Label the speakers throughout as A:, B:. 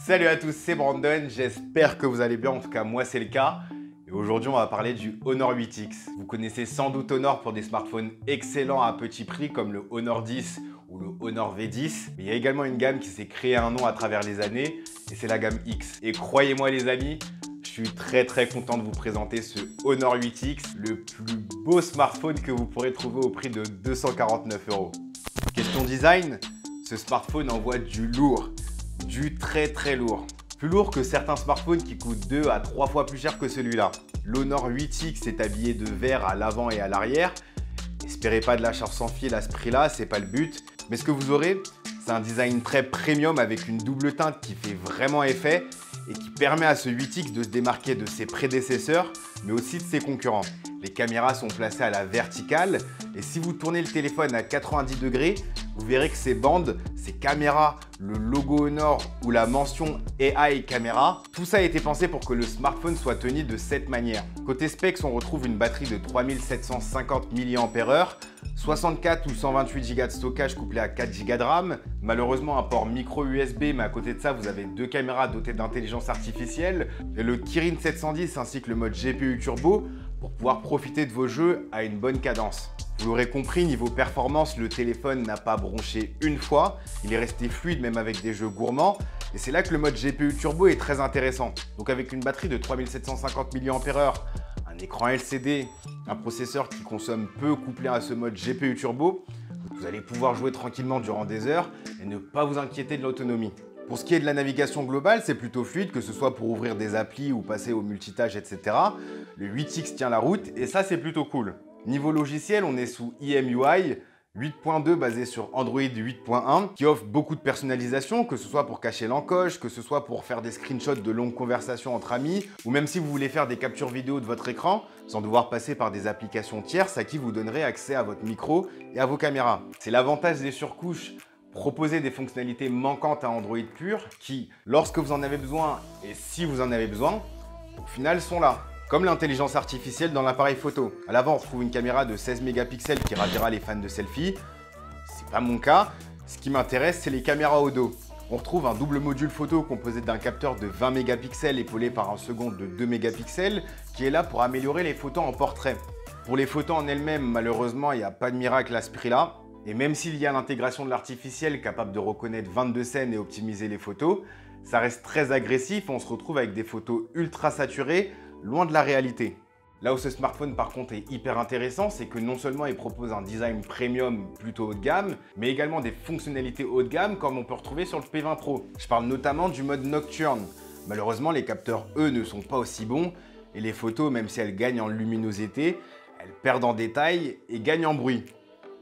A: Salut à tous, c'est Brandon, j'espère que vous allez bien, en tout cas moi c'est le cas. Et aujourd'hui on va parler du Honor 8X. Vous connaissez sans doute Honor pour des smartphones excellents à petit prix comme le Honor 10 ou le Honor V10. Mais il y a également une gamme qui s'est créée un nom à travers les années et c'est la gamme X. Et croyez-moi les amis, je suis très content de vous présenter ce Honor 8X, le plus beau smartphone que vous pourrez trouver au prix de 249 €. Question design, ce smartphone envoie du lourd. Du très lourd. Plus lourd que certains smartphones qui coûtent 2 à 3 fois plus cher que celui-là. L'Honor 8X est habillé de verre à l'avant et à l'arrière. Espérez pas de la charge sans fil à ce prix-là, c'est pas le but. Mais ce que vous aurez, c'est un design très premium avec une double teinte qui fait vraiment effet et qui permet à ce 8X de se démarquer de ses prédécesseurs, mais aussi de ses concurrents. Les caméras sont placées à la verticale et si vous tournez le téléphone à 90 degrés, vous verrez que ces bandes, ces caméras, le logo Honor ou la mention AI Camera, tout ça a été pensé pour que le smartphone soit tenu de cette manière. Côté specs, on retrouve une batterie de 3750 mAh, 64 ou 128 Go de stockage couplé à 4 Go de RAM, malheureusement un port micro USB, mais à côté de ça, vous avez deux caméras dotées d'intelligence artificielle, et le Kirin 710 ainsi que le mode GPU Turbo pour pouvoir profiter de vos jeux à une bonne cadence. Vous l'aurez compris, niveau performance, le téléphone n'a pas bronché une fois, il est resté fluide même avec des jeux gourmands, et c'est là que le mode GPU Turbo est très intéressant. Donc avec une batterie de 3750 mAh, un écran LCD, un processeur qui consomme peu couplé à ce mode GPU Turbo, vous allez pouvoir jouer tranquillement durant des heures et ne pas vous inquiéter de l'autonomie. Pour ce qui est de la navigation globale, c'est plutôt fluide, que ce soit pour ouvrir des applis ou passer au multitâche, etc. Le 8X tient la route et ça, c'est plutôt cool. Niveau logiciel, on est sous EMUI 8.2 basé sur Android 8.1 qui offre beaucoup de personnalisation, que ce soit pour cacher l'encoche, que ce soit pour faire des screenshots de longues conversations entre amis, ou même si vous voulez faire des captures vidéo de votre écran sans devoir passer par des applications tierces à qui vous donnerez accès à votre micro et à vos caméras. C'est l'avantage des surcouches. Proposer des fonctionnalités manquantes à Android pur qui, lorsque vous en avez besoin et si vous en avez besoin, au final sont là. Comme l'intelligence artificielle dans l'appareil photo. À l'avant, on retrouve une caméra de 16 mégapixels qui ravira les fans de selfie. C'est pas mon cas. Ce qui m'intéresse, c'est les caméras au dos. On retrouve un double module photo composé d'un capteur de 20 mégapixels épaulé par un second de 2 mégapixels qui est là pour améliorer les photos en portrait. Pour les photos en elles-mêmes, malheureusement, il n'y a pas de miracle à ce prix-là. Et même s'il y a l'intégration de l'artificiel capable de reconnaître 22 scènes et optimiser les photos, ça reste très agressif et on se retrouve avec des photos ultra saturées, loin de la réalité. Là où ce smartphone par contre est hyper intéressant, c'est que non seulement il propose un design premium plutôt haut de gamme, mais également des fonctionnalités haut de gamme comme on peut retrouver sur le P20 Pro. Je parle notamment du mode nocturne. Malheureusement, les capteurs, eux, ne sont pas aussi bons et les photos, même si elles gagnent en luminosité, elles perdent en détail et gagnent en bruit.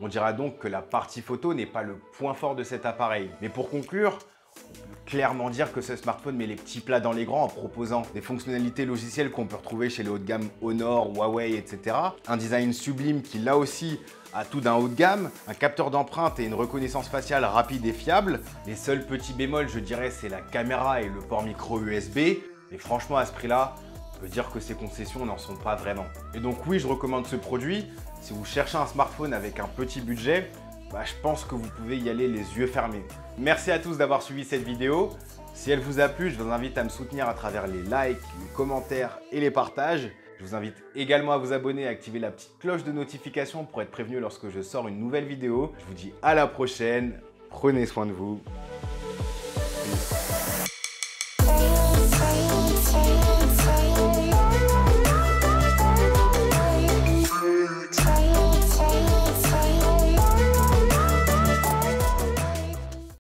A: On dira donc que la partie photo n'est pas le point fort de cet appareil. Mais pour conclure, on peut clairement dire que ce smartphone met les petits plats dans les grands en proposant des fonctionnalités logicielles qu'on peut retrouver chez les hauts de gamme Honor, Huawei, etc. Un design sublime qui là aussi a tout d'un haut de gamme, un capteur d'empreinte et une reconnaissance faciale rapide et fiable. Les seuls petits bémols, je dirais, c'est la caméra et le port micro USB. Et franchement, à ce prix-là, on peut dire que ces concessions n'en sont pas vraiment. Et donc oui, je recommande ce produit. Si vous cherchez un smartphone avec un petit budget, je pense que vous pouvez y aller les yeux fermés. Merci à tous d'avoir suivi cette vidéo. Si elle vous a plu, je vous invite à me soutenir à travers les likes, les commentaires et les partages. Je vous invite également à vous abonner et à activer la petite cloche de notification pour être prévenu lorsque je sors une nouvelle vidéo. Je vous dis à la prochaine. Prenez soin de vous.